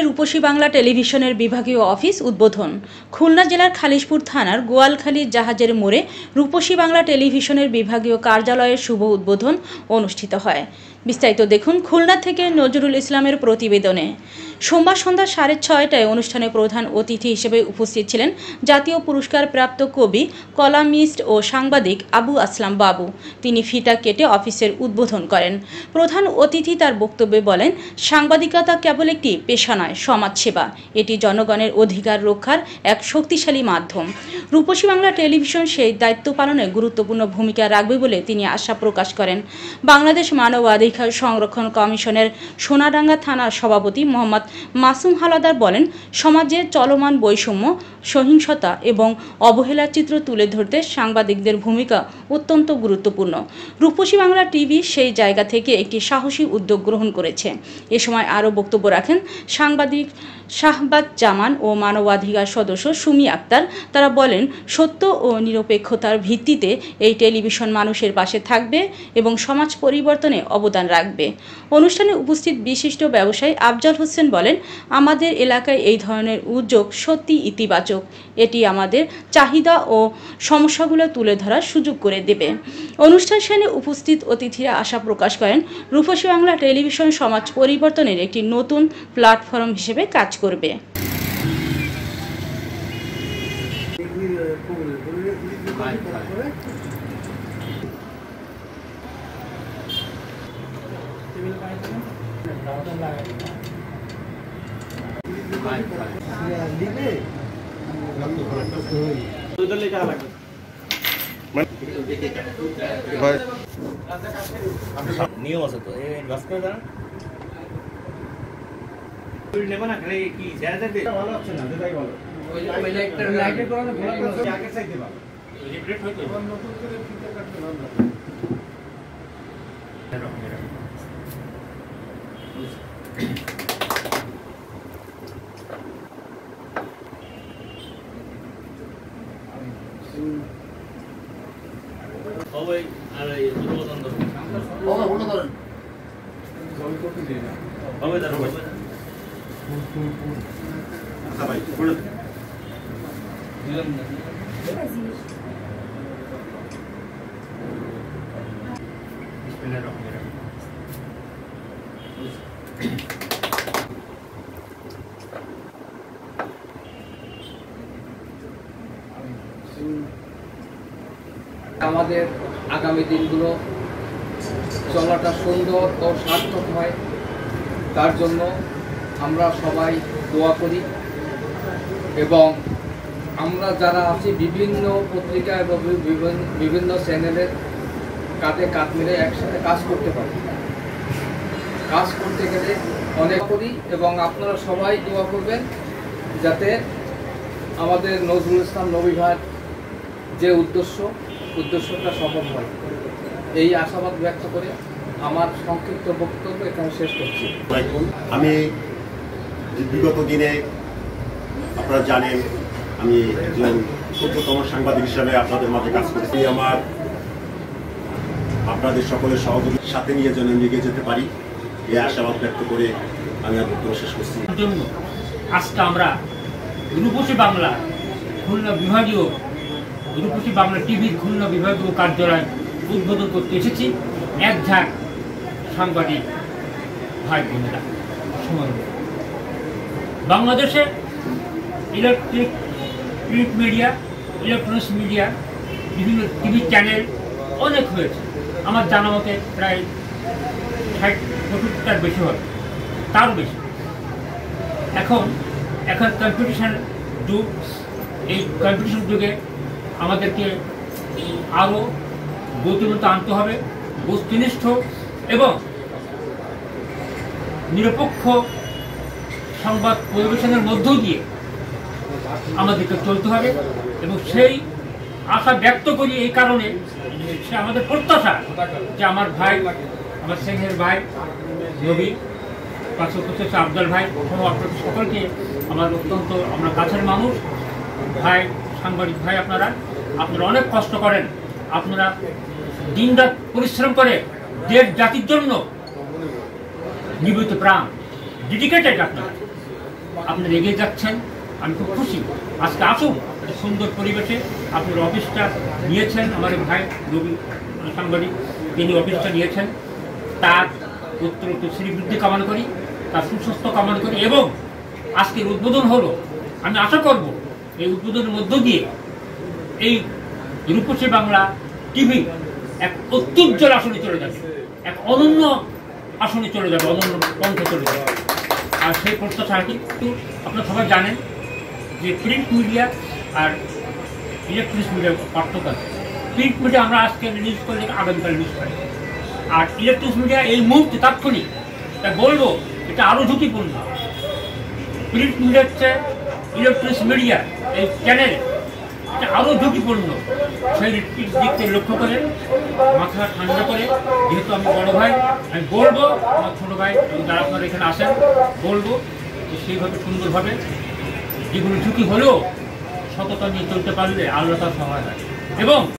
রূপসী বাংলা টেলিভিশনের বিভাগীয় অফিস উদ্বোধন। খুলনা জেলার খালিশপুর থানার গোয়ালখালী জাহাজের মোড়ে রূপসী বাংলা টেলিভিশনের বিভাগীয় কার্যালয়ের শুভ উদ্বোধন অনুষ্ঠিত হয়। বিস্তারিত দেখুন খুলনা থেকে নজরুল ইসলামের প্রতিবেদনে। সোমবার সন্ধ্যা 6:30টায় অনুষ্ঠানে প্রধান অতিথি হিসেবে উপস্থিত ছিলেন জাতীয় পুরস্কার প্রাপ্ত কবি, কলামিস্ট ও সাংবাদিক আবু আসলাম বাবু। তিনি ফিতা কেটে অফিসের উদ্বোধন করেন। প্রধান অতিথি তার বক্তব্যে বলেন, সাংবাদিকতা কেবল একটি পেশা নয়, সমাজসেবা। এটি জনগণের অধিকার রক্ষার এক শক্তিশালী মাধ্যম। রূপসী বাংলা টেলিভিশন সেই দায়িত্ব পালনে গুরুত্বপূর্ণ ভূমিকা রাখবে বলে তিনি আশা প্রকাশ করেন। বাংলাদেশ মানবাধিকার সংরক্ষণ কমিশনের সোনাডাঙ্গা থানার সভাপতি মোহাম্মদ মাসুম হালাদার বলেন, সমাজে চলমান বৈষম্য, সহিংসতা এবং অবহেলার চিত্র তুলে ধরতে সাংবাদিকদের ভূমিকা অত্যন্ত গুরুত্বপূর্ণ। রূপসী বাংলা টিভি সেই জায়গা থেকে একটি সাহসী উদ্যোগ গ্রহণ করেছে। এ সময় আরও বক্তব্য রাখেন সাংবাদিক শাহবাজ জামান ও মানবাধিকার সদস্য সুমি আক্তার। তারা বলেন, সত্য ও নিরপেক্ষতার ভিত্তিতে এই টেলিভিশন মানুষের পাশে থাকবে এবং সমাজ পরিবর্তনে অবদান রাখবে। অনুষ্ঠানে উপস্থিত বিশিষ্ট ব্যবসায়ী আফজাল হোসেন বলেন, আমাদের এলাকায় এই ধরনের উদ্যোগ সত্যি ইতিবাচক। এটি আমাদের চাহিদা ও সমস্যাগুলো তুলে ধরার সুযোগ করে দেবে। অনুষ্ঠান শেষে উপস্থিত অতিথিরা আশা প্রকাশ করেন, রূপসী বাংলা টেলিভিশন সমাজ পরিবর্তনের একটি নতুন প্ল্যাটফর্ম হিসেবে কাজ করবে। নিয়ম আছে তো বাস করে দাঁড়ান নেব না খালি কি জায়গা দিয়ে ভালো আছে না যেটাই ভালো ওই একটা লাইটে করানো ভালো আছে আগে চাইতে ভালো রিপ্লেট হইতো নতুন করে ফিচার কাটতে ভালো সবাই আর এই উদ্বোধন করুন বাবা বলো ধরেন জল করতে দিই না হবে দাঁড়াও সবাই বলো দিলাম না বিসমিল্লাহির রহমানির রহিম। আমাদের আগামী দিনগুলো চলাটা সুন্দর ও সার্থক হয়, তার জন্য আমরা সবাই দোয়া করি এবং আমরা যারা আছি বিভিন্ন পত্রিকা এবং বিভিন্ন চ্যানেলের কাঁধে কাঁধ মিলে একসাথে কাজ করতে পারি। কাজ করতে গেলে অনেক করি এবং আপনারা সবাই দোয়া করবেন যাতে আমাদের নজরুল ইসলাম নবী ভাইয়ের যে উদ্দেশ্যটা সফল হয়, এই আশাবাদ ব্যক্ত করে আমার সংক্ষিপ্ত বক্তব্য এখানে শেষ করছি। আমি বিগত দিনে আপনারা জানেন আমি একজন ক্ষুদ্রতম সাংবাদিক হিসাবে আপনাদের মাঝে কাজ করেছি। আমার আপনাদের সকলের সহযোগিতার সাথে নিয়ে যেন এগিয়ে যেতে পারি, এই আশাবাদ ব্যক্ত করে আমি আর বক্তব্য শেষ করছি। আজকে আমরা রূপসী বাংলা খুলনা বিভাগীয় রূপসী বাংলা টিভির খুলনা বিভাগীয় কার্যালয় উদ্বোধন করতে এসেছি। এক ঝাঁক সাংবাদিক ভাই বোনেরা, সময় বাংলাদেশে electric print media, electronics media, বিভিন্ন টিভি চ্যানেল অনেক হয়েছে। আমার জানা মতে প্রায় 60-70টার বেশি হবে, তারও বেশি। এখন কম্পিটিশন যুগ। এই কম্পিটিশন যুগে আমাদেরকে আরও গতিমত্তা আনতে হবে, বস্তুনিষ্ঠ এবং নিরপেক্ষ সংবাদ পরিবেশনের মধ্য দিয়ে আমাদেরকে চলতে হবে এবং সেই আশা ব্যক্ত করি। এই কারণে সে আমাদের প্রত্যাশা যে আমার ভাই, আমার স্নেহের ভাই নবী, পাশাপাশি আফজাল ভাই সহ আপনাদের সকলকে আমার অত্যন্ত আমরা কাছের মানুষ ভাই, সাংবাদিক ভাই, আপনারা অনেক কষ্ট করেন, আপনারা দিনরাত পরিশ্রম করে দেশ জাতির জন্য নিবেদিত প্রাণ, ডেডিকেটেড আপনারা। আপনারা এগিয়ে যাচ্ছেন, আমি খুব খুশি। আজকে আসুন একটা সুন্দর পরিবেশে আপনার অফিসটা নিয়েছেন, আমার ভাই রবি সাংবাদিক তিনি অফিসটা নিয়েছেন, তার উত্তর শ্রীবৃদ্ধি কামনা করি, তার সুস্বাস্থ্য কামনা করি। এবং আজকের উদ্বোধন হলো, আমি আশা করব এই উদ্বোধনের মধ্য দিয়ে এই রূপসী বাংলা টিভি এক অত্যুজ্জ্বল আসনে চলে যাবে, এক অনন্য আসনে চলে যাবে, অনন্য পন্থে চলে যাবে। আর সেই প্রত্যাশা কিন্তু আপনারা সবাই জানেন যে প্রিন্ট মিডিয়া আর ইলেকট্রনিক্স মিডিয়ার পার্থক্য আছে। প্রিন্ট মিডিয়া আমরা আজকে রিলিজ করলে আগামীকাল রিলিজ করি, আর ইলেকট্রনিক্স মিডিয়া এই মুহূর্তে তাৎক্ষণিক, তাই বলবো এটা আরও ঝুঁকিপূর্ণ। প্রিন্ট মিডিয়া হচ্ছে ইলেকট্রনিক্স মিডিয়া এই চ্যানেল, এটা আরও ঝুঁকিপূর্ণ। সেই দিককে লক্ষ্য করে মাথা ঠান্ডা করে, যেহেতু আমি বড় ভাই, আমি বলবো আমার ছোটো ভাই যারা আপনারা এখানে আসেন, বলবো যে সেইভাবে সুন্দরভাবে যেগুলো ঝুঁকি হলেও সততা নিয়ে চলতে পারলে আল্লাহ তার সহায় হয়। এবং